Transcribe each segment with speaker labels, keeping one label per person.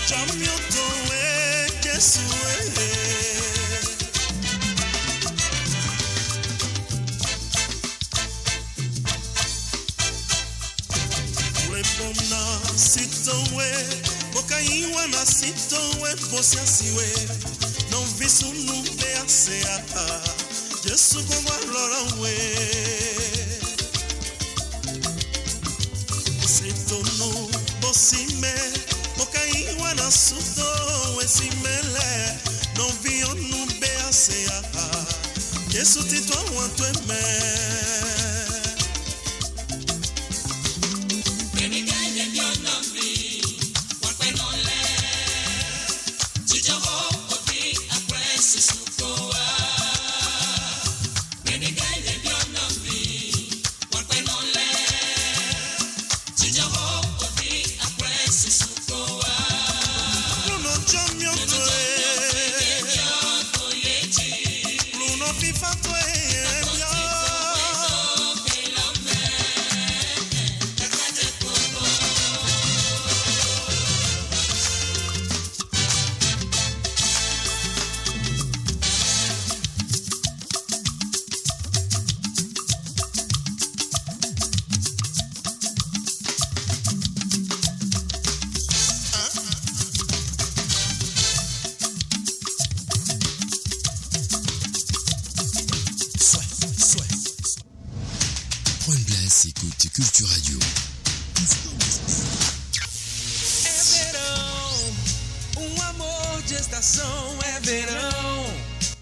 Speaker 1: Chamioto Jesue. Lepona sitowe, mokaiwa na sitowe posiasiwe. Non visu numbe asea, Jesu kwa lorawe. Sitono bosime, mokaiwa na suto esimele. Non vio numbe asea, Jesu titwa wantweme.
Speaker 2: Écoute Culture Radio.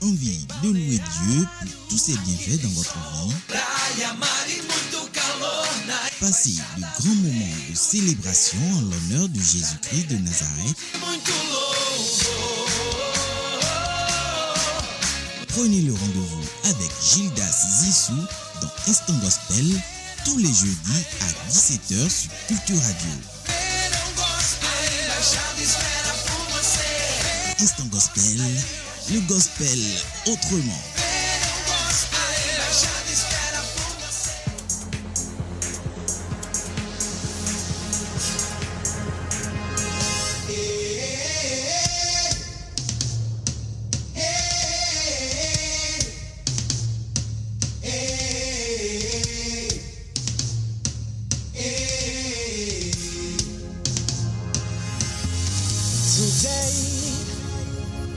Speaker 2: Envie de louer Dieu pour tous ses bienfaits dans votre vie. Passez de grands moments de célébration en l'honneur de Jésus-Christ de Nazareth. Prenez le rendez-vous avec Gildas Zissou dans Instant Gospel tous les jeudis à 17h sur Culture Radio. Instant Gospel, le gospel autrement.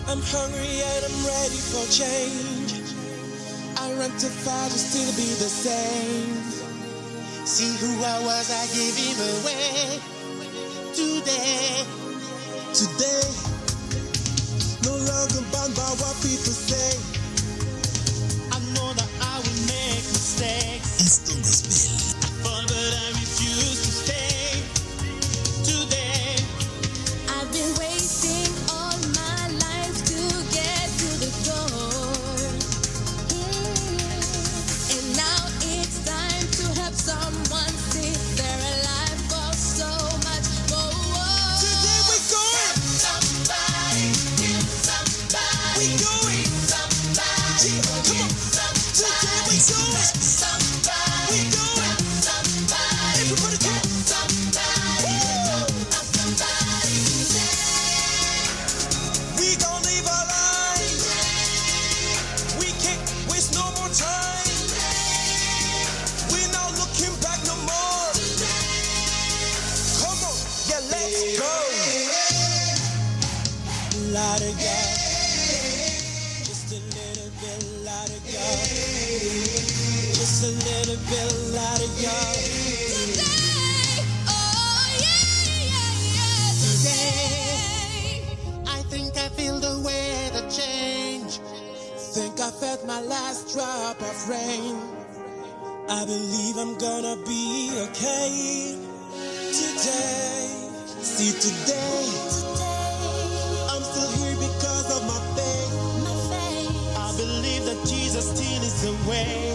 Speaker 3: I'm hungry and I'm ready for change. I run too far to still be the same. See who I was, I gave him away. Today, no longer bound by what people say. I know that I will make mistakes.
Speaker 2: Instant Gospel.
Speaker 3: I fall but I refuse to stay. Today,
Speaker 4: I've been waiting all my life to get to the door. And now it's time to help someone see they're alive for so much more.
Speaker 3: today we're going.
Speaker 4: Somebody, somebody,
Speaker 3: We going.
Speaker 4: somebody,
Speaker 3: Come on. Today we're going.
Speaker 4: somebody,
Speaker 3: We going.
Speaker 4: somebody,
Speaker 3: Everybody come on.
Speaker 4: somebody, somebody today.
Speaker 3: We gon' live our lives. We can't waste no more time. We're not looking back no more. Come on, yeah, let's go. Light of God. Just a little bit light of God. Just a little bit light of God.
Speaker 4: Today, oh yeah.
Speaker 3: Today, I think I feel the way to change. Think I felt my last drop of rain. I believe I'm gonna be okay. Today, see today, I'm still here because of my faith. I believe that Jesus still is the way.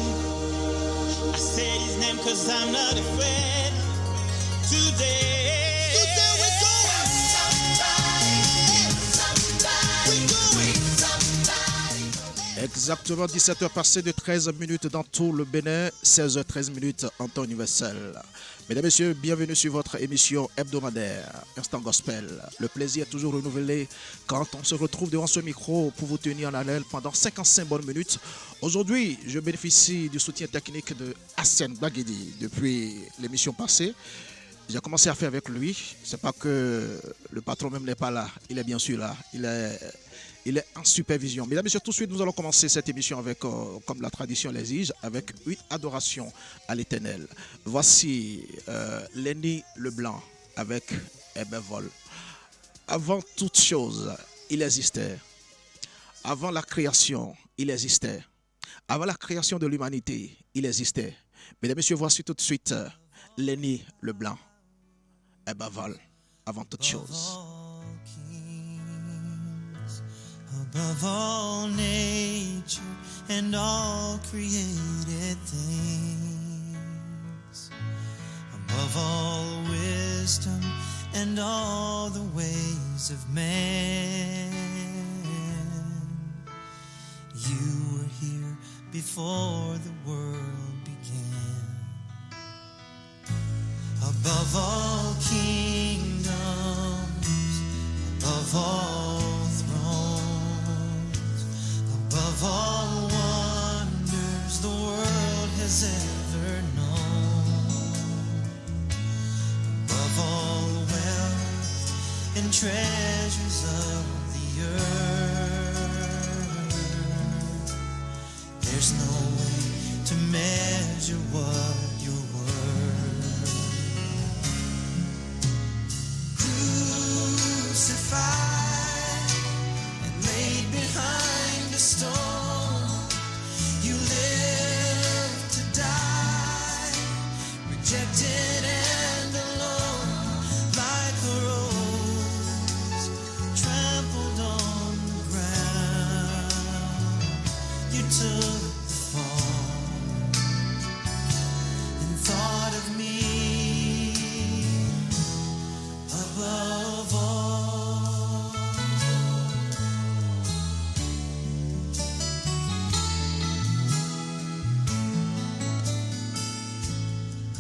Speaker 3: I said his name cause I'm not afraid. Today we're going. We're going.
Speaker 5: Exactement 17h passées de 13 minutes dans tout le Bénin, 16h13 minutes en temps universel. Mesdames et messieurs, bienvenue sur votre émission hebdomadaire Instant Gospel. Le plaisir est toujours renouvelé quand on se retrouve devant ce micro pour vous tenir en haleine pendant 55 bonnes minutes. Aujourd'hui, je bénéficie du soutien technique de Hassan Baguedi depuis l'émission passée. J'ai commencé à faire avec lui. C'est pas que le patron même n'est pas là. Il est bien sûr là. Il est en supervision. Mesdames et messieurs, tout de suite, nous allons commencer cette émission avec, comme la tradition l'exige, avec une adoration à l'Éternel. Voici Lenny Leblanc avec Ebervol. Avant toute chose, il existait. Avant la création, il existait. Avant la création de l'humanité, il existait. Mesdames et messieurs, voici tout de suite Lenny Leblanc. Ebervol, avant toute chose.
Speaker 6: Above all nature and all created things, above all wisdom and all the ways of man, you were here before the world began. Above all kingdoms, above all above all wonders the world has ever known, above all wealth and treasures of the earth, there's no way to measure what you're worth. Crucified and laid behind the stone, you live to die, rejected and alone, like a rose trampled on the ground. You took the fall and thought of me above all.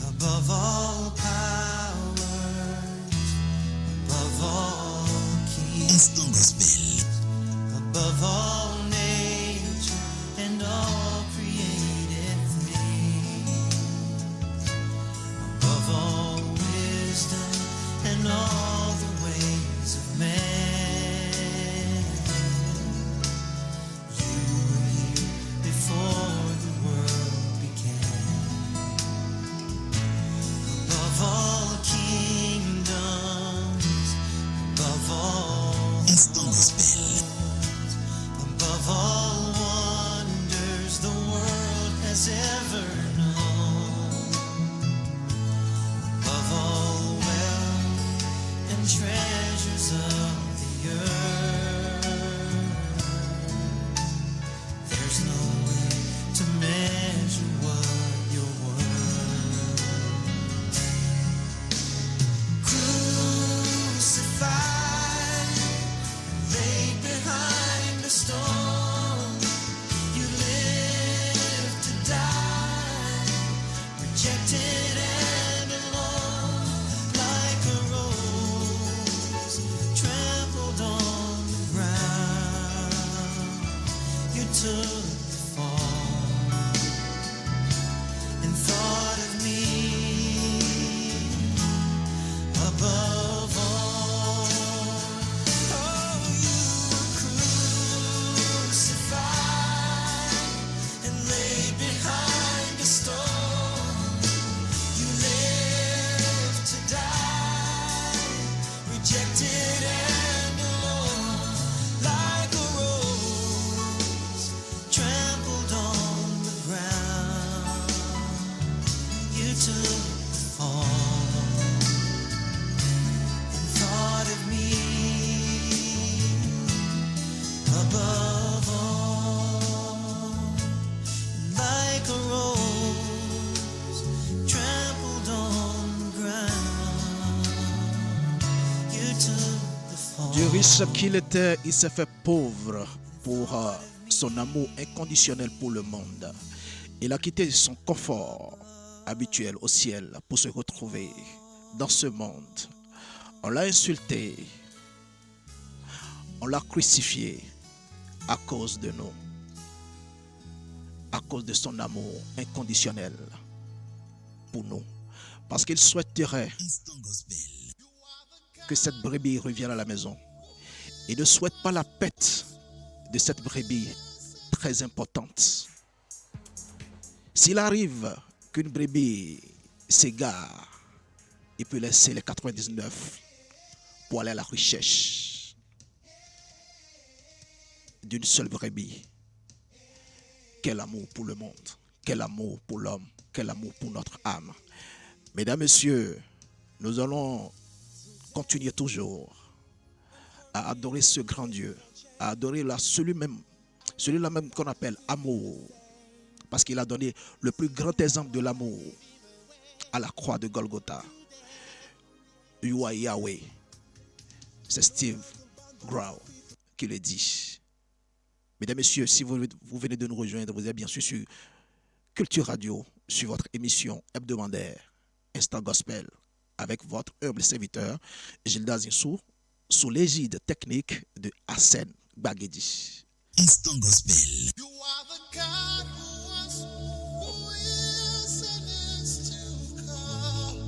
Speaker 6: Above all powers, above all kings,
Speaker 2: Instant Gospel.
Speaker 6: above all nature and all created things, above all wisdom and all the ways of man, you were here before the world began. Above all kingdoms, above all
Speaker 2: Instant Gospel.
Speaker 6: above all wonders the world has ever known, above all wealth and treasures of the earth, there's no way to measure what you're worth. Crucified, laid behind the stone, you live to die, rejected and alone, like a rose trampled on the ground. You took the fall and thought of me above all. Oh, you were crucified and laid behind a stone. You lived to die, rejected and alone, like a rose trampled on the ground. You took the fall and thought of me above all, like a rose trampled on the ground. You took the fall.
Speaker 5: Dieu riche qu'il était, il s'est fait pauvre pour son amour inconditionnel pour le monde. Il a quitté son confort habituel au ciel pour se retrouver dans ce monde. On l'a insulté, on l'a crucifié à cause de nous, à cause de son amour inconditionnel pour nous. Parce qu'il souhaiterait que cette brebis revienne à la maison. Il ne souhaite pas la perte de cette brebis très importante. S'il arrive qu'une brebis s'égare, il peut laisser les 99 pour aller à la recherche d'une seule brebis. Quel amour pour le monde, quel amour pour l'homme, quel amour pour notre âme. Mesdames, Messieurs, nous allons continuer toujours à adorer ce grand Dieu, à adorer celui-là même qu'on appelle amour, parce qu'il a donné le plus grand exemple de l'amour à la croix de Golgotha. You are Yahweh. C'est Steve Grau qui le dit. Mesdames, Messieurs, si vous venez de nous rejoindre, vous êtes bien sûr sur Culture Radio, sur votre émission hebdomadaire Instant Gospel, avec votre humble serviteur Gildas Zinsou, sous l'égide technique de Hassan Baguedi.
Speaker 2: Instant Gospel.
Speaker 3: You are the God who is, and is to come.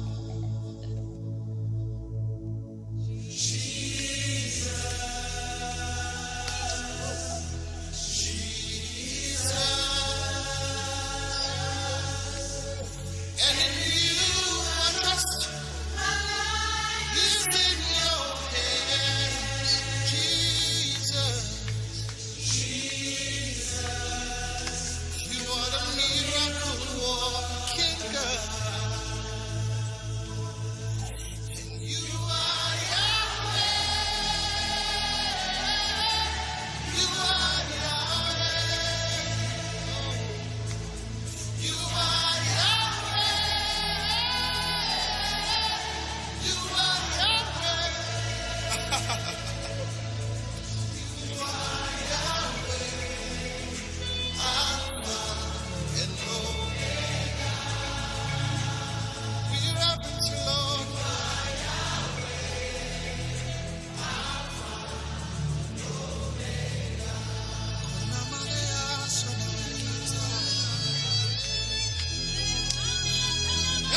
Speaker 3: And in you I trust. Is in your hands, Jesus. You are the miracle working God. And you are Yahweh. You are Yahweh. You are Yahweh. You are Yahweh. You are Yahweh. Alpha and Omega. We reverence you, Lord.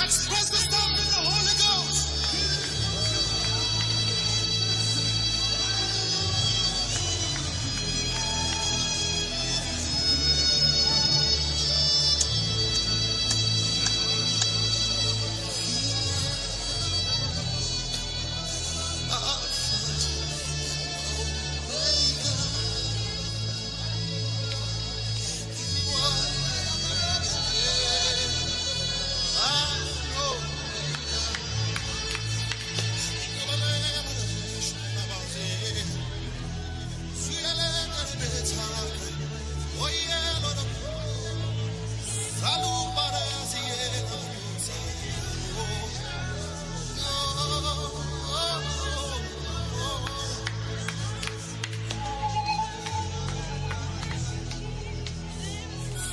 Speaker 3: Express yourself in the Holy Ghost.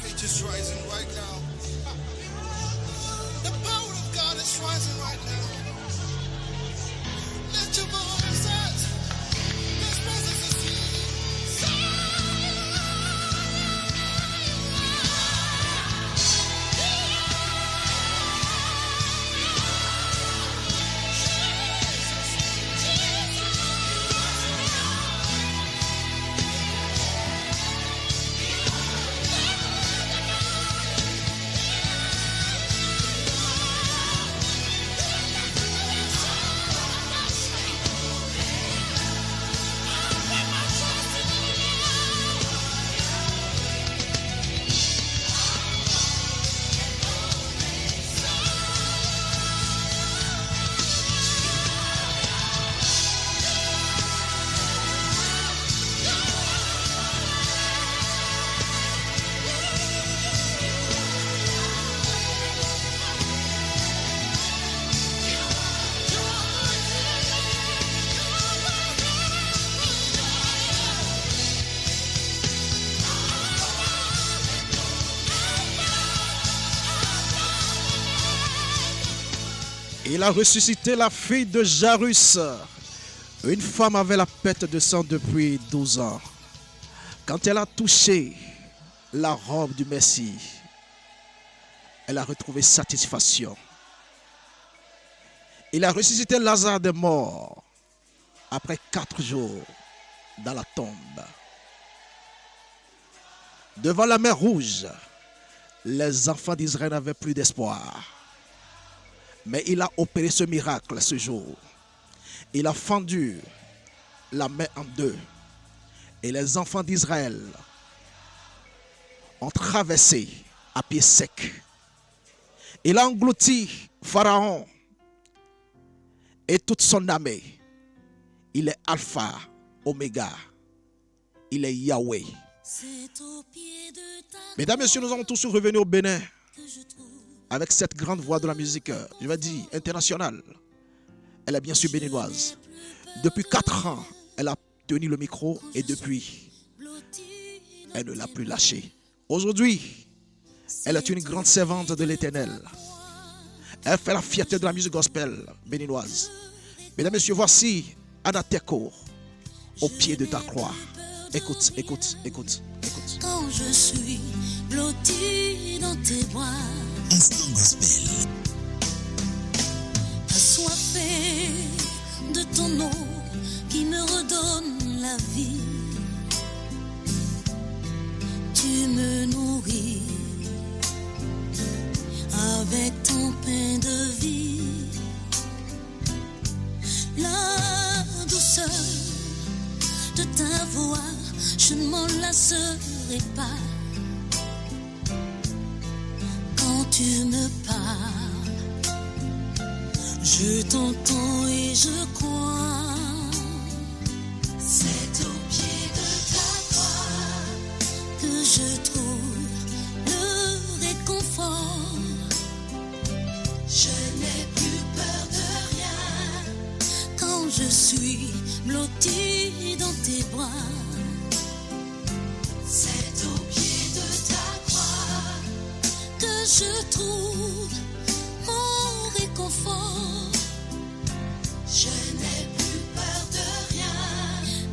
Speaker 3: Faith is rising right now. The power of God is rising right now. Lift your voices. His presence is here.
Speaker 5: Il a ressuscité la fille de Jairus. Une femme avait la perte de sang depuis 12 ans. Quand elle a touché la robe du Messie, elle a retrouvé satisfaction. Il a ressuscité Lazare des morts après 4 jours dans la tombe. Devant la mer Rouge, les enfants d'Israël n'avaient plus d'espoir. Mais il a opéré ce miracle ce jour. Il a fendu la mer en deux. Et les enfants d'Israël ont traversé à pied sec. Il a englouti Pharaon et toute son armée. Il est Alpha, Oméga. Il est Yahweh. Mesdames, Messieurs, nous allons tous revenir au Bénin avec cette grande voix de la musique, je vais dire, internationale. Elle est bien sûr béninoise. Depuis 4 ans, elle a tenu le micro et depuis, elle ne l'a plus lâché. Aujourd'hui, elle est une grande servante de l'Éternel. Elle fait la fierté de la musique gospel béninoise. Mesdames, Messieurs, voici Anna Teko, au pied de ta croix. Écoute, écoute, écoute, écoute.
Speaker 7: Quand je suis blotti dans tes bras,
Speaker 2: Instant Gospel.
Speaker 7: assoiffé de ton eau qui me redonne la vie, tu me nourris avec ton pain de vie. La douceur de ta voix, je ne m'en lasserai pas. Quand tu me parles, je t'entends et je crois. C'est au pied de ta croix que je trouve le réconfort. Je n'ai plus peur de rien quand je suis blotti dans tes bras. C'est au pied de ta croix que je trouve mon réconfort. Je n'ai plus peur de rien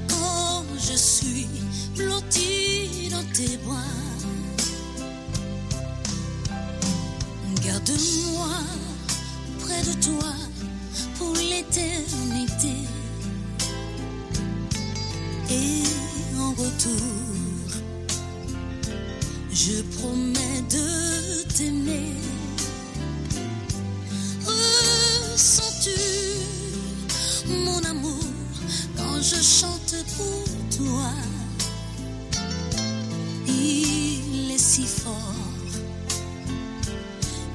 Speaker 7: quand je suis blotti dans tes bras. Garde-moi près de toi pour l'éternité. Et en retour, je promets de t'aimer. Ressens-tu mon amour quand je chante pour toi? Il est si fort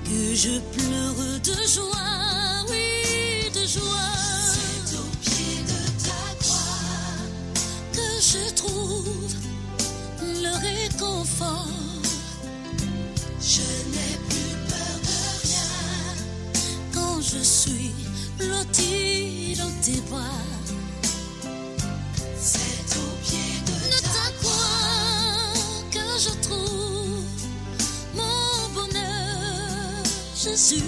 Speaker 7: que je pleure de joie, oui, de joie. C'est au pied de ta croix que je trouve le réconfort. Je n'ai plus peur de rien quand je suis blotti dans tes bras. C'est au pied de ta croix que je trouve mon bonheur, Jésus.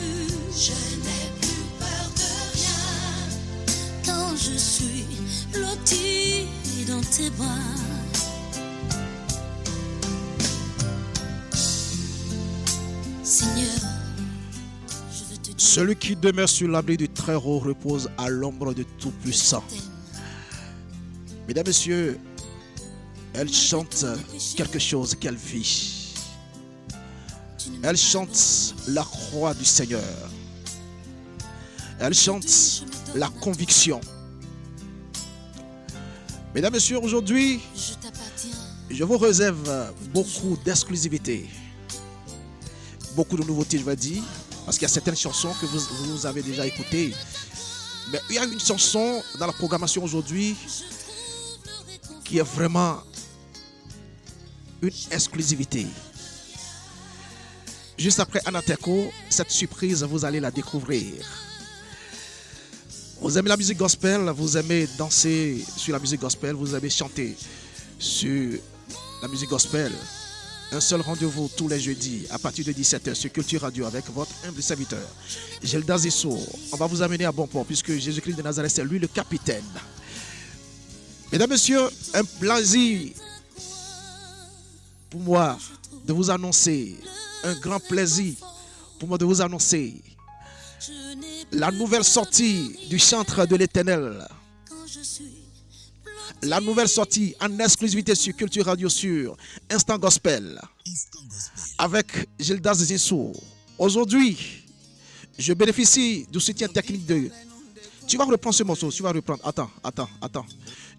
Speaker 7: Je n'ai plus peur de rien quand je suis blotti dans tes bras. Seigneur, je veux te dire,
Speaker 5: Celui qui demeure sur l'abri du Très-Haut repose à l'ombre de Tout-Puissant. Mesdames, Messieurs, elle chante quelque chose qu'elle vit. Elle chante la croix du Seigneur. Elle chante la conviction. Mesdames, Messieurs, aujourd'hui,
Speaker 7: je t'appartiens.
Speaker 5: je vous réserve beaucoup d'exclusivité. Beaucoup de nouveautés, je vais dire. Parce qu'il y a certaines chansons que vous avez déjà écoutées. Mais il y a une chanson dans la programmation aujourd'hui qui est vraiment une exclusivité. Juste après Anna Teko, cette surprise, vous allez la découvrir. Vous aimez la musique gospel, vous aimez danser sur la musique gospel, vous aimez chanter sur la musique gospel. Un seul rendez-vous tous les jeudis à partir de 17h sur Culture Radio avec votre humble serviteur, Gildas Zissou. On va vous amener à bon port puisque Jésus-Christ de Nazareth, c'est lui le capitaine. Mesdames, Messieurs, un plaisir pour moi de vous annoncer, un grand plaisir pour moi de vous annoncer la nouvelle sortie du chantre de l'Éternel. La nouvelle sortie en exclusivité sur Culture Radio sur Instant Gospel avec Gildas Zissou. Aujourd'hui, je bénéficie du soutien technique de... Tu vas reprendre ce morceau, tu vas reprendre. Attends.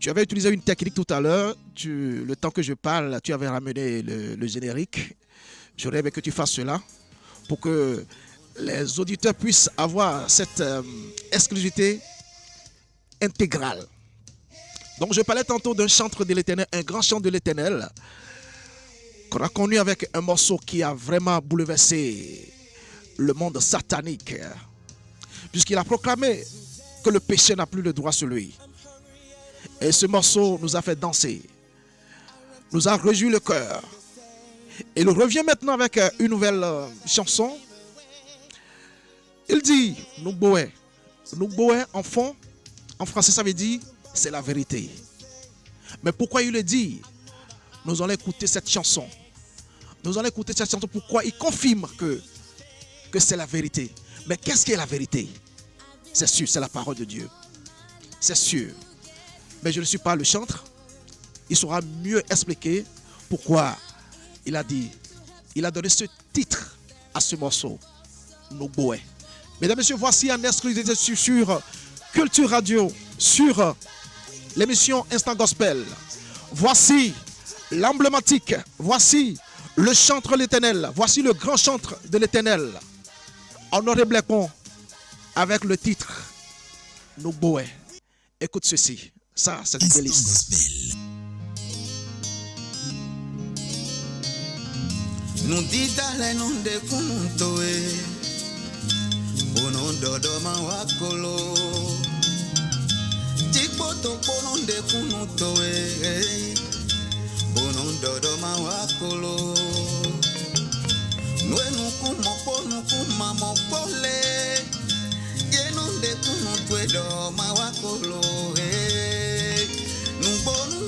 Speaker 5: Tu avais utilisé une technique tout à l'heure. Le temps que je parle, tu avais ramené le générique. Je rêve que tu fasses cela pour que les auditeurs puissent avoir cette exclusivité intégrale. Donc je parlais tantôt d'un chantre de l'Éternel, un grand chant de l'Éternel, qu'on a connu avec un morceau qui a vraiment bouleversé le monde satanique, puisqu'il a proclamé que le péché n'a plus le droit sur lui. Et ce morceau nous a fait danser, nous a réjoui le cœur. Et il revient maintenant avec une nouvelle chanson. Il dit, nous boé en fond, en français ça veut dire, c'est la vérité. Mais pourquoi il le dit? Nous allons écouter cette chanson. Pourquoi il confirme que c'est la vérité. Mais qu'est-ce qu'est la vérité? C'est sûr, c'est la parole de Dieu. C'est sûr. Mais je ne suis pas le chantre. Il saura mieux expliquer pourquoi il a donné ce titre à ce morceau. Nous boé. Mesdames et messieurs, voici un exclusivité sur Culture Radio, sur l'émission Instant Gospel. Voici l'emblématique, voici le chantre de l'Éternel, voici le grand chantre de l'Éternel, Honoré Blacon, avec le titre Nous boé. Écoute ceci, ça c'est une délice.
Speaker 8: Nous dit d'aller nous décompter, bono dodo ma wakolo. Tikpoto bono décompter, bono dodo ma wakolo. Nous kumo bono kuma mo pole, ye nous décompter do ma wakolo. Nous bono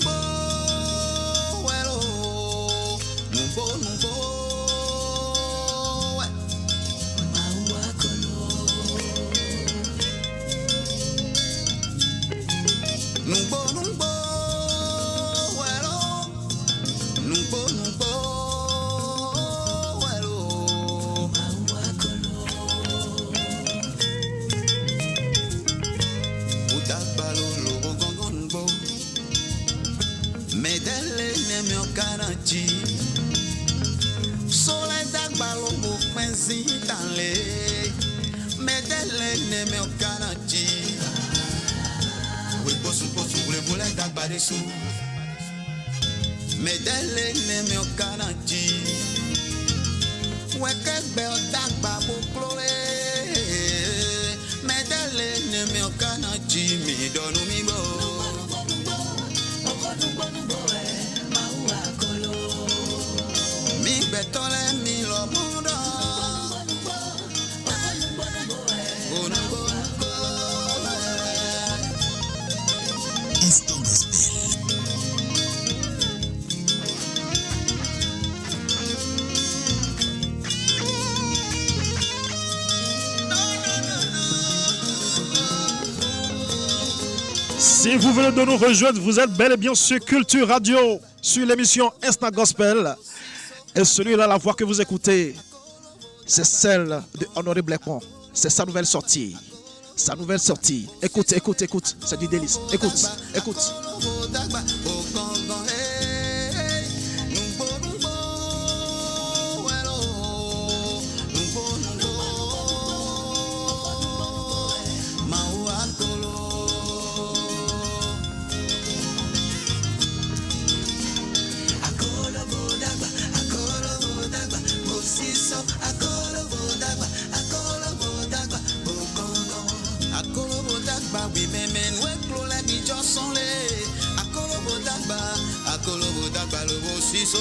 Speaker 8: welo, nous bono. Sole dagbalo mo pensi tanle, medele ne me okanachi. We posu vule dagbare su, medele ne me okanachi. We kegbe dagba bo klore, medele ne me okanachi mi donu mi bo. Betole mi lo mundo. Instant Gospel.
Speaker 5: Si vous venez de nous rejoindre, vous êtes bel et bien sur Culture Radio, sur l'émission Instant Gospel. Et celui-là, la voix que vous écoutez, c'est celle de Honoré Blacon. C'est sa nouvelle sortie. Écoute. C'est du délice. Écoute.
Speaker 8: Akolo bodagba, lobo siso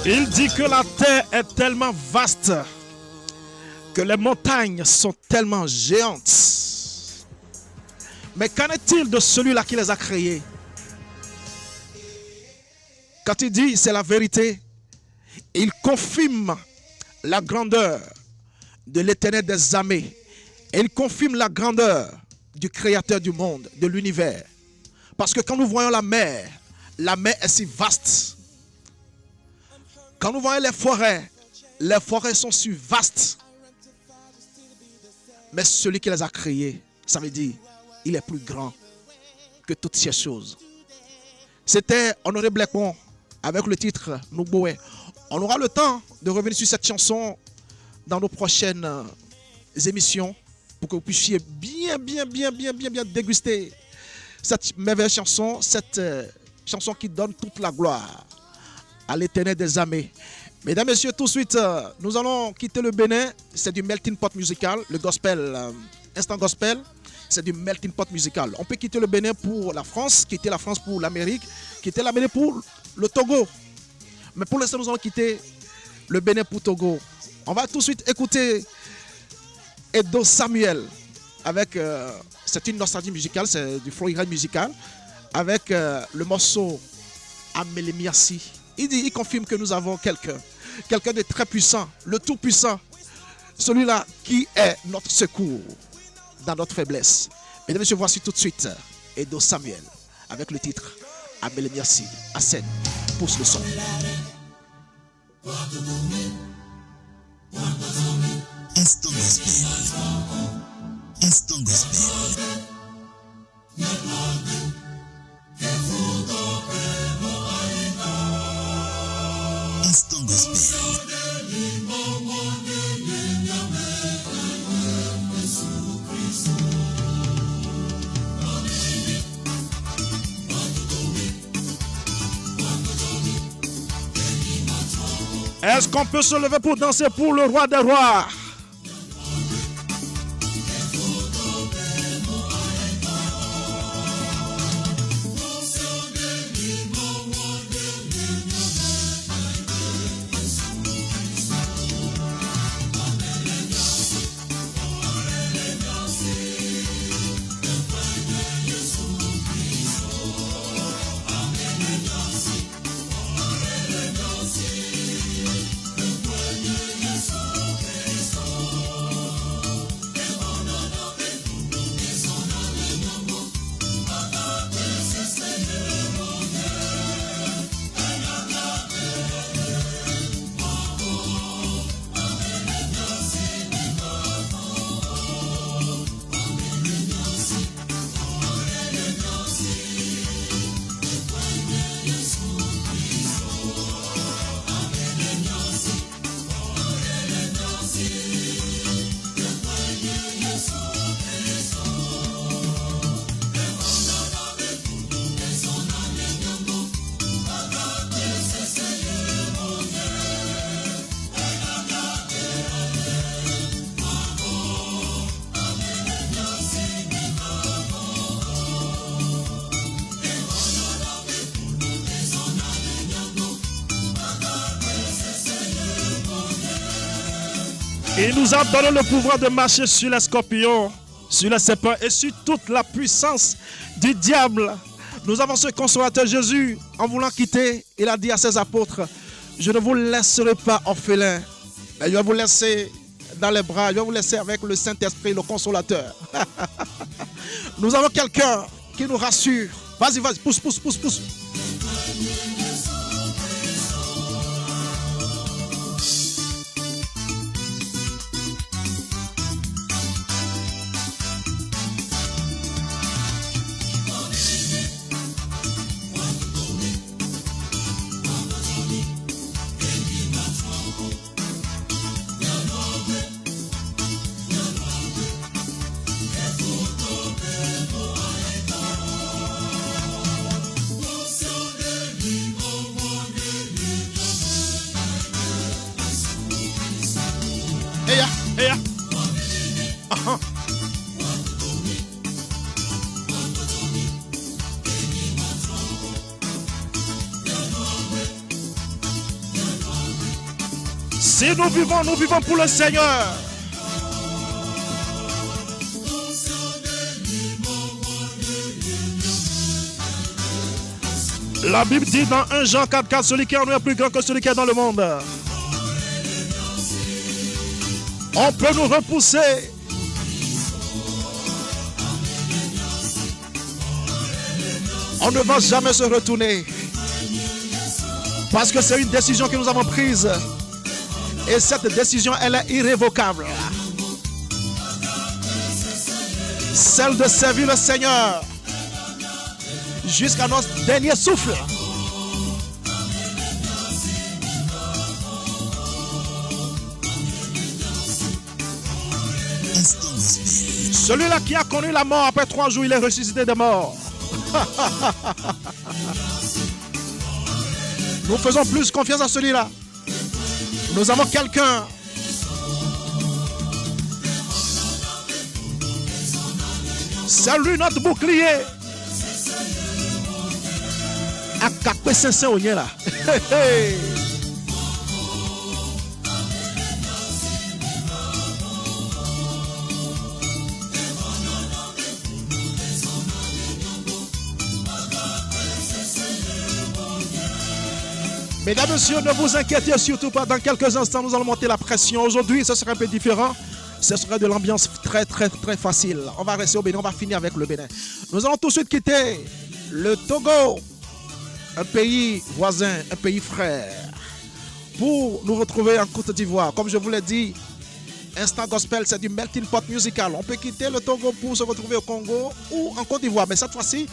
Speaker 5: Il dit que la terre est tellement vaste que les montagnes sont tellement géantes. Mais qu'en est-il de celui-là qui les a créées? Quand il dit c'est la vérité, il confirme la grandeur de l'Éternel des armées. Et il confirme la grandeur du Créateur du monde, de l'univers. Parce que quand nous voyons la mer est si vaste. Quand nous voyons les forêts sont si vastes. Mais celui qui les a créées, ça veut dire, il est plus grand que toutes ces choses. C'était Honoré Blackmon avec le titre Nouboué. On aura le temps de revenir sur cette chanson dans nos prochaines émissions pour que vous puissiez bien déguster cette merveilleuse chanson, cette chanson qui donne toute la gloire à l'Éternel des armées. Mesdames, Messieurs, tout de suite, nous allons quitter le Bénin. C'est du melting pot musical, le gospel, instant gospel. C'est du melting pot musical. On peut quitter le Bénin pour la France, quitter la France pour l'Amérique, quitter l'Amérique pour le Togo. Mais pour l'instant, nous allons quitter le Bénin pour Togo. On va tout de suite écouter Edo Samuel avec, c'est une nostalgie musicale, c'est du freestyle musical, avec le morceau Amélémiasi. Il confirme que nous avons quelqu'un de très puissant, le tout-puissant, celui-là qui est notre secours dans notre faiblesse. Mesdames et messieurs, voici tout de suite Edo Samuel avec le titre Amélémiasi. À scène, pousse le son.
Speaker 2: Instant gospel. Instant gospel. Instant gospel.
Speaker 5: Est-ce qu'on peut se lever pour danser pour le roi des rois? Il nous a donné le pouvoir de marcher sur les scorpions, sur les serpents et sur toute la puissance du diable. Nous avons ce consolateur Jésus, en voulant quitter, il a dit à ses apôtres, je ne vous laisserai pas orphelins, mais je vais vous laisser dans les bras, je vais vous laisser avec le Saint-Esprit, le consolateur. Nous avons quelqu'un qui nous rassure. Vas-y, pousse. Hey, Si nous vivons pour le Seigneur. La Bible dit dans 1 Jean 4, celui qui est en nous est plus grand que celui qui est dans le monde. On peut nous repousser. On ne va jamais se retourner. Parce que c'est une décision que nous avons prise. Et cette décision, elle est irrévocable. Celle de servir le Seigneur jusqu'à notre dernier souffle. Celui-là qui a connu la mort, après 3 jours, il est ressuscité des morts. Nous faisons plus confiance à celui-là. Nous avons quelqu'un. C'est lui notre bouclier. A capé Saint-Saint au là. Mesdames et messieurs, ne vous inquiétez surtout pas. Dans quelques instants, nous allons monter la pression. Aujourd'hui, ce sera un peu différent. Ce sera de l'ambiance très facile. On va rester au Bénin, on va finir avec le Bénin. Nous allons tout de suite quitter le Togo, un pays voisin, un pays frère, pour nous retrouver en Côte d'Ivoire. Comme je vous l'ai dit, Instant Gospel, c'est du melting pot musical. On peut quitter le Togo pour se retrouver au Congo ou en Côte d'Ivoire. Mais cette fois-ci,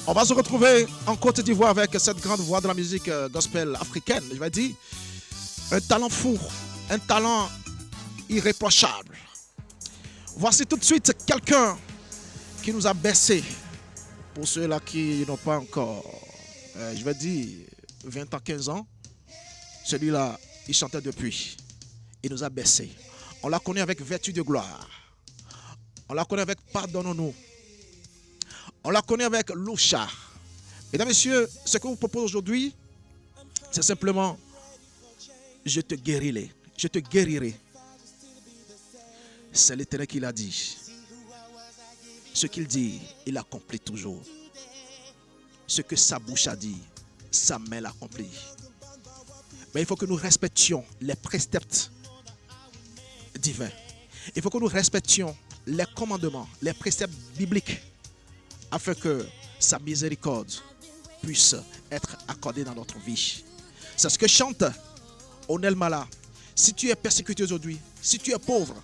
Speaker 5: on va se retrouver en Côte d'Ivoire avec cette grande voix de la musique gospel africaine. Je vais dire, un talent fou, un talent irréprochable. Voici tout de suite quelqu'un qui nous a baissé. Pour ceux-là qui n'ont pas encore, je vais dire, 20 ans, 15 ans, celui-là, il chantait depuis. Il nous a baissé. On l'a connu avec Vertu de gloire. On l'a connu avec Pardonnons-nous. On l'a connu avec Loucha. Mesdames et messieurs, ce que je vous propose aujourd'hui, c'est simplement, je te guérirai. Je te guérirai. C'est l'Éternel qui l'a dit. Ce qu'il dit, il accomplit toujours. Ce que sa bouche a dit, sa main l'accomplit. Mais il faut que nous respections les préceptes divins. Il faut que nous respections les commandements, les préceptes bibliques, afin que sa miséricorde puisse être accordée dans notre vie. C'est ce que chante Onel Mala. Si tu es persécuté aujourd'hui, si tu es pauvre,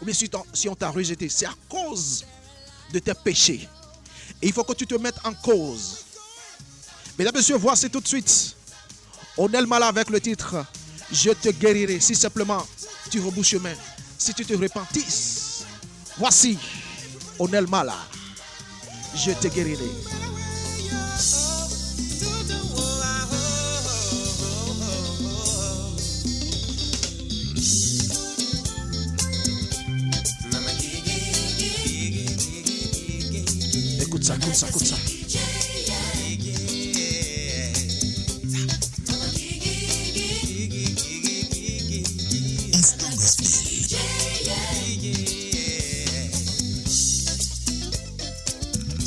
Speaker 5: ou bien si on t'a rejeté, c'est à cause de tes péchés. Et il faut que tu te mettes en cause. Mesdames et messieurs, voici tout de suite Onel Mala avec le titre « Je te guérirai » si simplement tu rebouches chemin, si tu te repentisses. Voici Onel Mala. Je te guérirai. Écoute ça, écoute ça, écoute ça.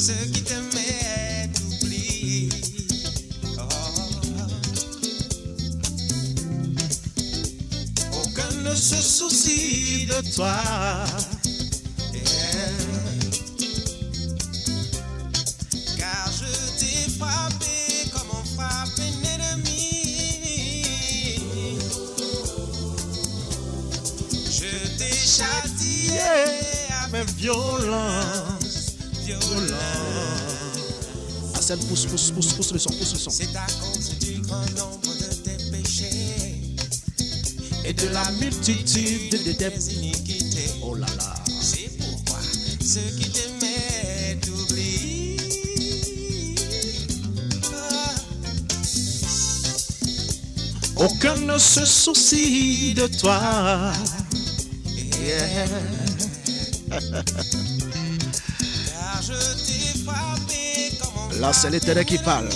Speaker 8: Ce qui te met d'oubli. Aucun ne se soucie de toi. Car je t'ai frappé comme on frappe un ennemi. Je t'ai châtié avec violence.
Speaker 5: Assel, pousse le son, pousse le son.
Speaker 8: C'est à cause du grand nombre de tes péchés
Speaker 5: Et de la multitude de tes
Speaker 8: iniquités.
Speaker 5: Oh là là.
Speaker 8: C'est pourquoi ceux qui t'aimaient t'oublient.
Speaker 5: Aucun ne se soucie de toi.
Speaker 8: Car je t'ai frappé comme on
Speaker 5: Là, c'est l'Éternel qui parle.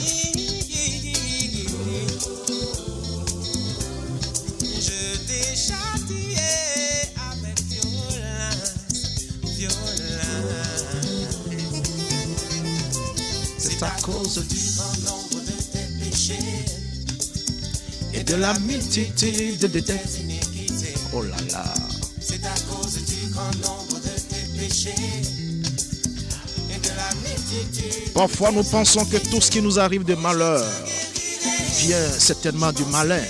Speaker 8: Je t'ai châtié your life. C'est à cause du grand nombre de tes péchés et de la multitude de tes iniquités.
Speaker 5: Oh là là.
Speaker 8: C'est à cause du grand nombre de tes péchés et de la multitude.
Speaker 5: Parfois nous pensons que tout ce qui nous arrive de malheur vient certainement du malin.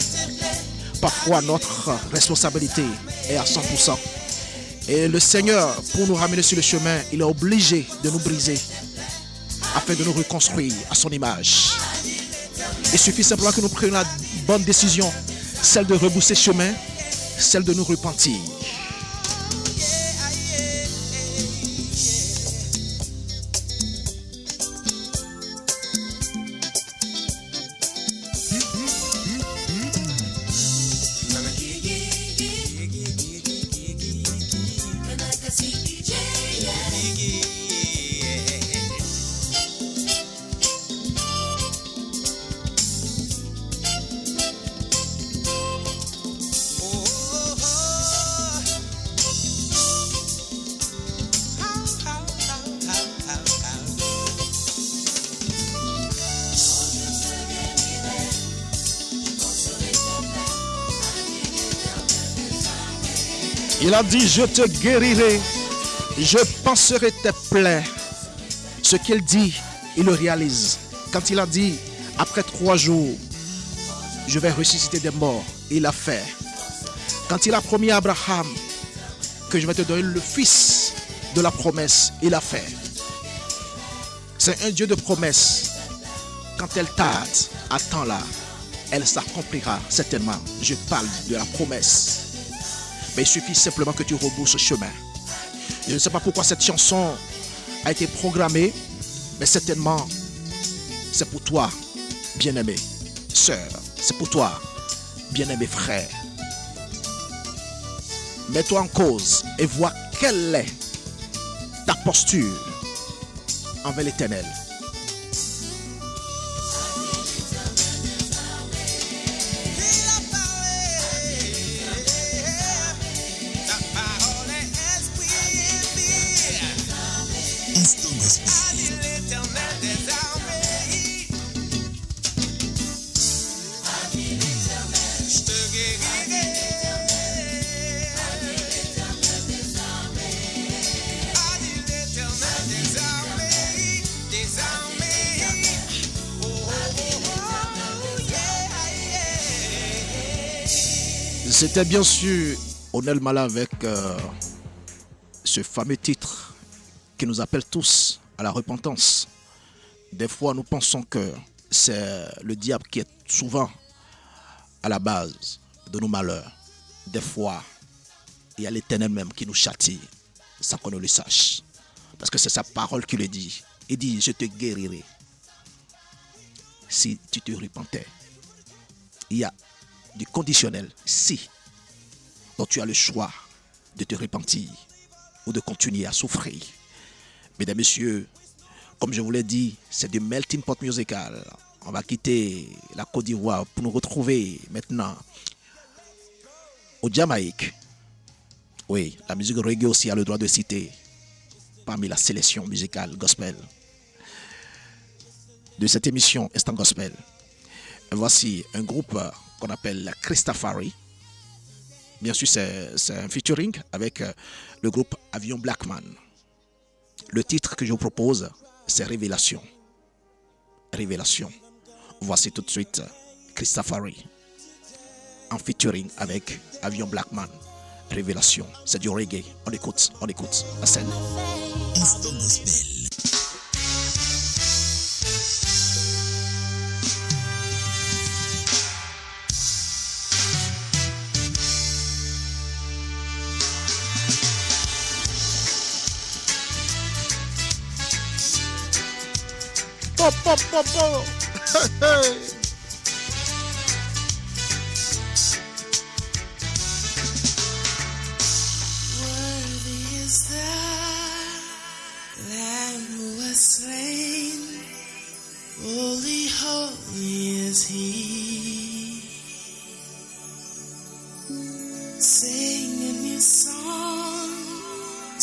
Speaker 5: Parfois notre responsabilité est à 100%. Et le Seigneur, pour nous ramener sur le chemin, il est obligé de nous briser afin de nous reconstruire à son image. Il suffit simplement que nous prenions la bonne décision, celle de rebousser chemin, celle de nous repentir. Il a dit, je te guérirai, je panserai tes plaies. Ce qu'il dit, il le réalise. Quand il a dit, après 3 jours, je vais ressusciter des morts, il l'a fait. Quand il a promis à Abraham que je vais te donner le fils de la promesse, il l'a fait. C'est un Dieu de promesse. Quand elle tarde, attends-la, elle s'accomplira certainement. Je parle de la promesse. Mais il suffit simplement que tu rebousses ce chemin. Je ne sais pas pourquoi cette chanson a été programmée, mais certainement, c'est pour toi, bien-aimé sœur. C'est pour toi, bien-aimé frère. Mets-toi en cause et vois quelle est ta posture envers l'Éternel.
Speaker 2: Instant Gospel.
Speaker 5: C'était bien sûr Onel Mala avec ce fameux titre qui nous appelle tous à la repentance. Des fois, nous pensons que c'est le diable qui est souvent à la base de nos malheurs. Des fois, il y a l'Éternel même qui nous châtie sans qu'on ne le sache. Parce que c'est sa parole qui le dit. Il dit, je te guérirai si tu te repentais. Il y a du conditionnel si. Donc tu as le choix de te repentir ou de continuer à souffrir. Mesdames, messieurs, comme je vous l'ai dit, c'est du melting pot musical. On va quitter la Côte d'Ivoire pour nous retrouver maintenant au Jamaïque. Oui, la musique reggae aussi a le droit de citer parmi la sélection musicale gospel de cette émission Instant Gospel. Voici un groupe qu'on appelle Christafari. Bien sûr, c'est un featuring avec le groupe Avion Blackman. Le titre que je vous propose, c'est Révélation. Révélation. Voici tout de suite Christafari en featuring avec Avion Blackman. Révélation. C'est du reggae. On écoute la scène.
Speaker 2: Instant Gospel.
Speaker 5: Pop, pop, pop, pop. Hey.
Speaker 3: Worthy is the Lamb who was slain. Holy, holy is He. Sing a new song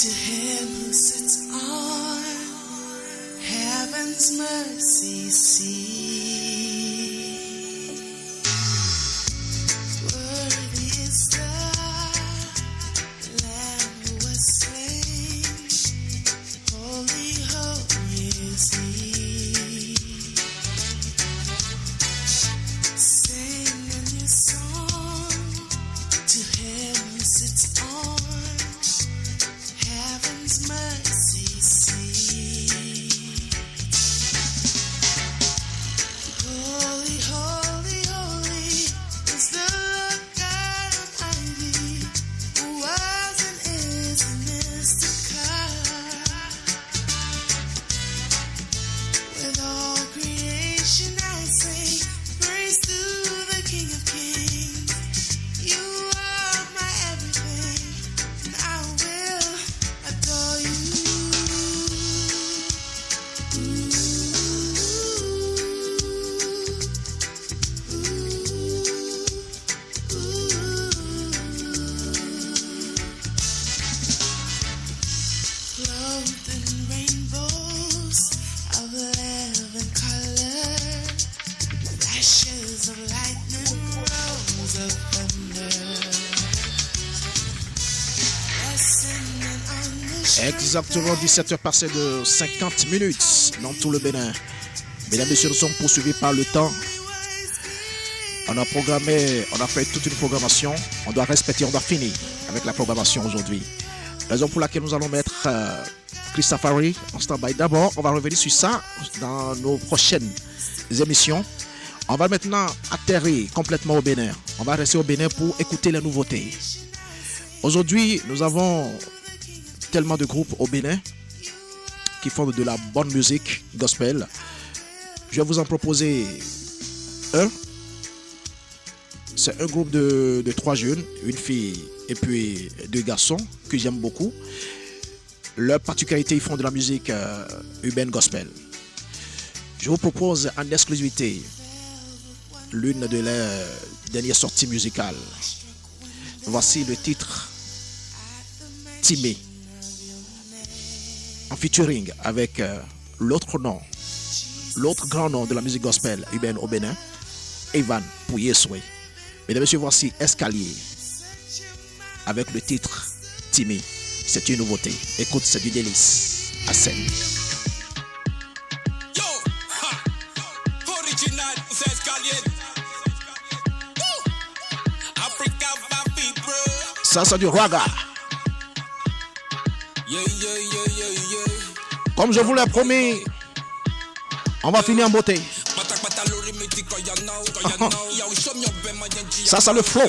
Speaker 8: To him who sits on heaven's mercy seat, worthy is the Lamb who was slain, holy, holy is he. Sing a new song to him who sits on heaven's mercy seat. Holy, holy, holy is the Lord God Almighty, who was and is to come. With all creation I sing praise to the King of Kings. You are my everything, and I will adore you. Clothed in rainbows of 11 colors, flashes of lightning, rolls of thunder. Listening on the
Speaker 5: Exactement 17h passées de 50 minutes dans tout le Bénin. Mesdames et messieurs, nous sommes poursuivis par le temps. On a fait toute une programmation. On doit respecter, on doit finir avec la programmation aujourd'hui. Raison pour laquelle nous allons mettre Christafari en stand-by. D'abord, on va revenir sur ça dans nos prochaines émissions. On va maintenant atterrir complètement au Bénin. On va rester au Bénin pour écouter les nouveautés. Aujourd'hui, nous avons tellement de groupes au Bénin qui font de la bonne musique gospel. Je vais vous en proposer un. C'est un groupe de 3 jeunes, une fille et puis 2 garçons que j'aime beaucoup. Leur particularité, ils font de la musique urbaine gospel. Je vous propose en exclusivité l'une de leurs dernières sorties musicales. Voici le titre Timé, en featuring avec l'autre grand nom de la musique gospel urbaine au Bénin, Evan Pouyeswe. Mesdames et messieurs, voici Escalier avec le titre Timé. C'est une nouveauté. Écoute, c'est du délice. À scène.
Speaker 9: Yo, original, c'est Escalier. Africa, papi, bro.
Speaker 5: Ça, c'est du raga.
Speaker 9: Yeah.
Speaker 5: Comme je vous l'ai promis, on va finir en beauté. Ça, c'est le flow.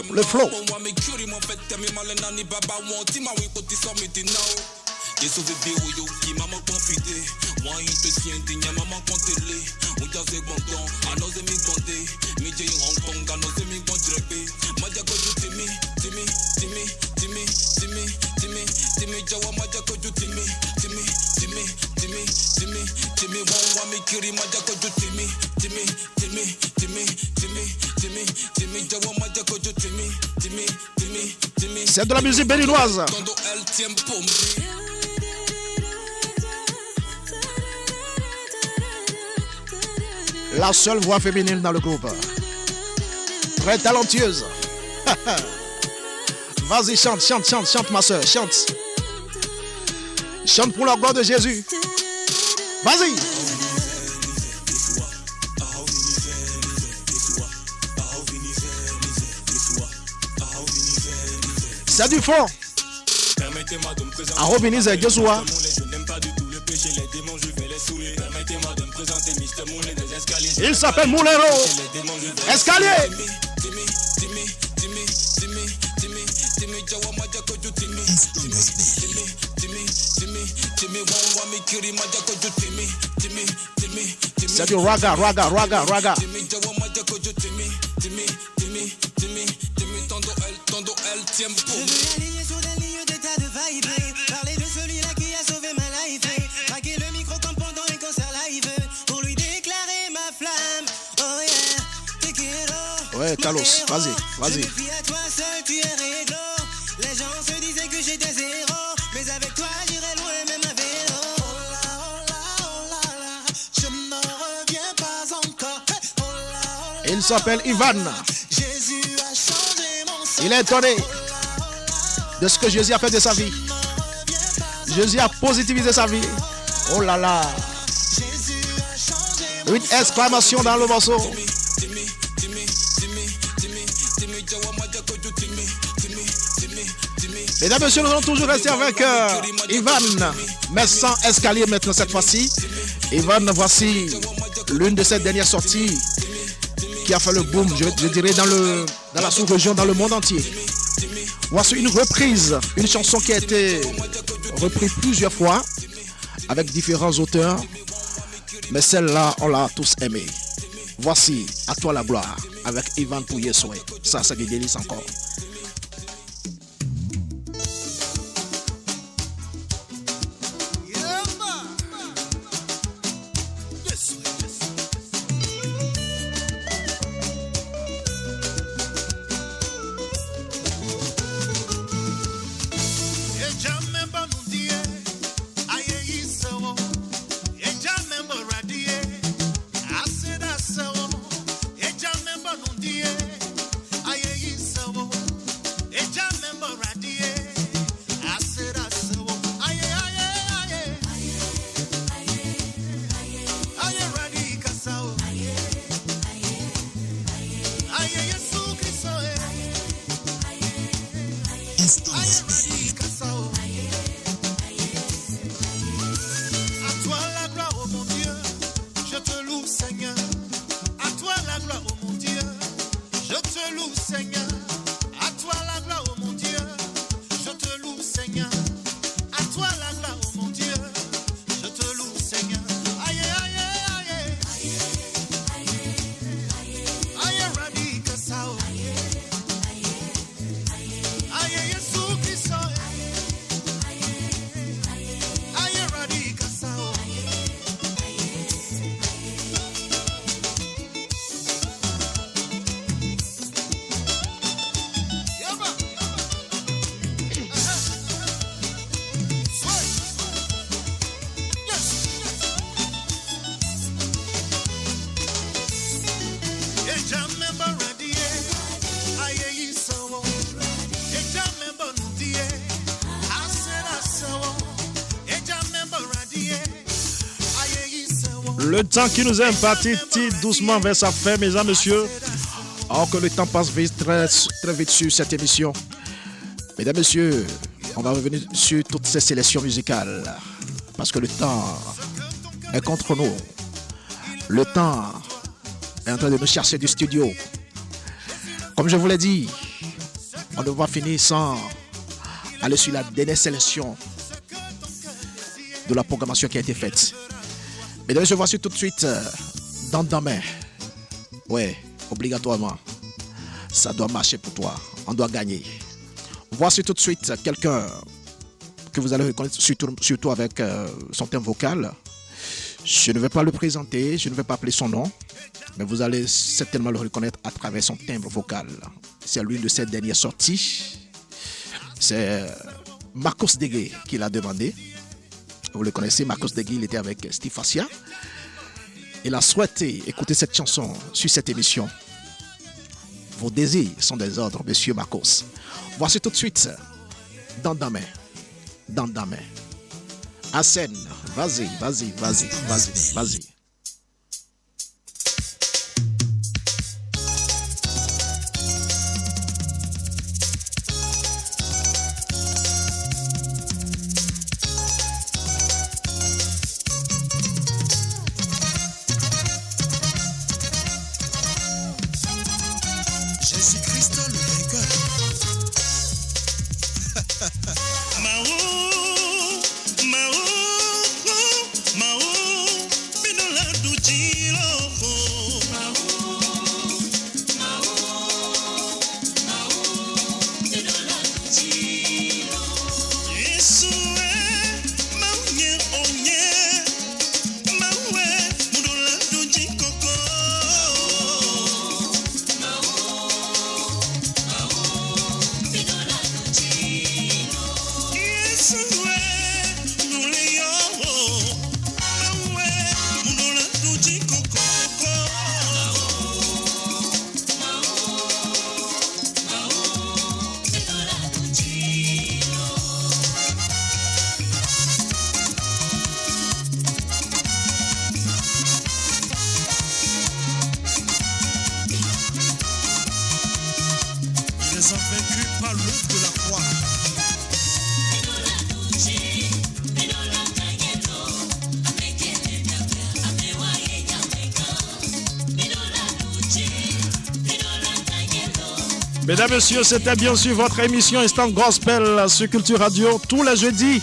Speaker 5: C'est de la musique béninoise. La seule voix féminine dans le groupe. Très talentueuse. Vas-y, chante ma soeur, chante. Chante pour la gloire de Jésus. Vas-y. C'est du fond. Arobinize Joshua. Il s'appelle Moulero. Escalier. C'est du raga.
Speaker 8: Je veux aligner sur des lignes d'état de vibe. Parler de celui-là qui a sauvé ma life. Braquer le micro comme pendant un concert live. Pour lui déclarer ma flamme. Oh yeah, te quiero.
Speaker 5: Ouais, Carlos, vas-y.
Speaker 8: Je me fie à toi seul, tu es réglo. Les gens se disaient que j'étais zéro. Mais avec toi,
Speaker 5: Il s'appelle Ivan. Il est étonné de ce que Jésus a fait de sa vie. Jésus a positivisé sa vie. Oh là là. 8 exclamations dans le morceau. Mesdames et messieurs, nous allons toujours rester avec Ivan, mais sans escalier maintenant cette fois-ci. Ivan, voici l'une de ses dernières sorties qui a fait le boom, je dirais, dans la sous-région, dans le monde entier. Voici une reprise, une chanson qui a été reprise plusieurs fois avec différents auteurs, mais celle-là, on l'a tous aimée. Voici À toi la gloire avec Ivan Pouye-Soué. Ça, c'est des délices encore. Le temps qui nous est imparti tire doucement vers sa fin, mesdames, messieurs. Alors que le temps passe vite, très, très vite sur cette émission. Mesdames, messieurs, on va revenir sur toutes ces sélections musicales. Parce que le temps est contre nous. Le temps est en train de nous chercher du studio. Comme je vous l'ai dit, on ne va finir sans aller sur la dernière sélection de la programmation qui a été faite. Mesdames, je voici tout de suite dans ta main. Ouais, obligatoirement. Ça doit marcher pour toi. On doit gagner. Voici tout de suite quelqu'un que vous allez reconnaître surtout avec son thème vocal. Je ne vais pas le présenter, je ne vais pas appeler son nom, mais vous allez certainement le reconnaître à travers son timbre vocal. C'est l'une de ses dernières sorties. C'est Marcos Degué qui l'a demandé. Vous le connaissez, Marcos Degué, il était avec Steve Fassia. Il a souhaité écouter cette chanson sur cette émission. Vos désirs sont des ordres, monsieur Marcos. Voici tout de suite Dans ta main. Dans ta main. Hassen, vas-y.
Speaker 1: Jésus-Christ le vainqueur. Mao, Mao, Mao, Mao,
Speaker 5: Mesdames, Messieurs, c'était bien sûr votre émission Instant Gospel sur Culture Radio tous les jeudis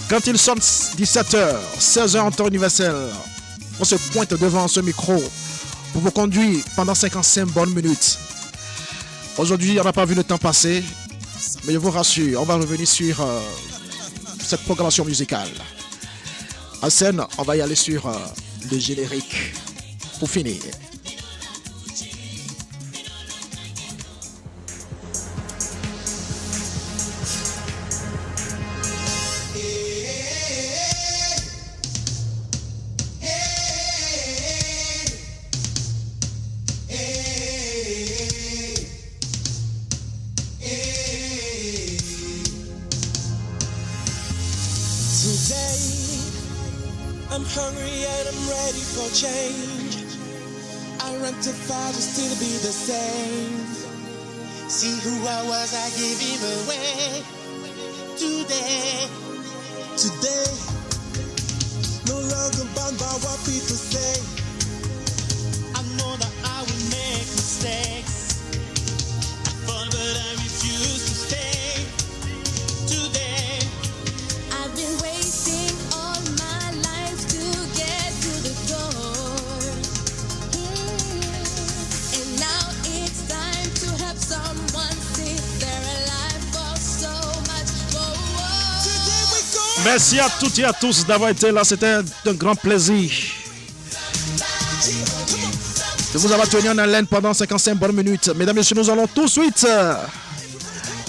Speaker 5: quand il sonne 17h, 16h en temps universel. On se pointe devant ce micro pour vous conduire pendant 55 bonnes minutes. Aujourd'hui, on n'a pas vu le temps passer, mais je vous rassure, on va revenir sur cette programmation musicale. En scène, on va y aller sur le générique pour finir.
Speaker 3: I'm hungry and I'm ready for change. I run too far to still be the same. See who I was, I gave him away. Today, no longer bound by what people say. I know that I will make mistakes. I fall, but I refuse to stay. Today,
Speaker 4: I've been waiting all my life to get to the door. And now it's time to help someone see they're alive for so much more.
Speaker 3: today we go.
Speaker 5: Merci à toutes et à tous d'avoir été là. C'était un grand plaisir de vous avoir tenu en haleine pendant 55 bonnes minutes. Mesdames et messieurs, nous allons tout de suite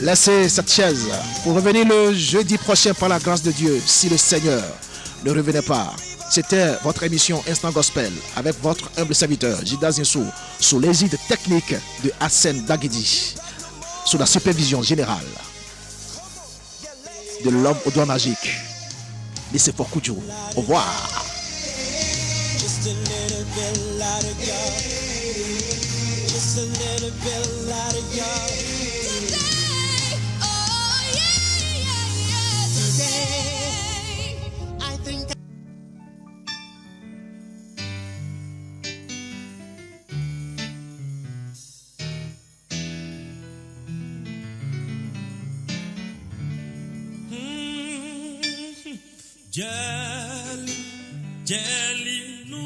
Speaker 5: laisser cette chaise pour revenir le jeudi prochain par la grâce de Dieu, si le Seigneur ne revenait pas. C'était votre émission Instant Gospel avec votre humble serviteur Gildas Zinsou, sous l'égide technique de Hassan Daguedi, sous la supervision générale de l'homme aux doigts magiques, Laissez pour Koudjou. Au revoir.
Speaker 3: Just a little bit louder, girl. Just a little bit louder, girl.
Speaker 4: Oh yeah, yeah, yeah.
Speaker 3: Today, I think
Speaker 6: Jelly no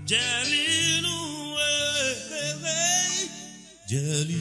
Speaker 6: Jelly no Jelly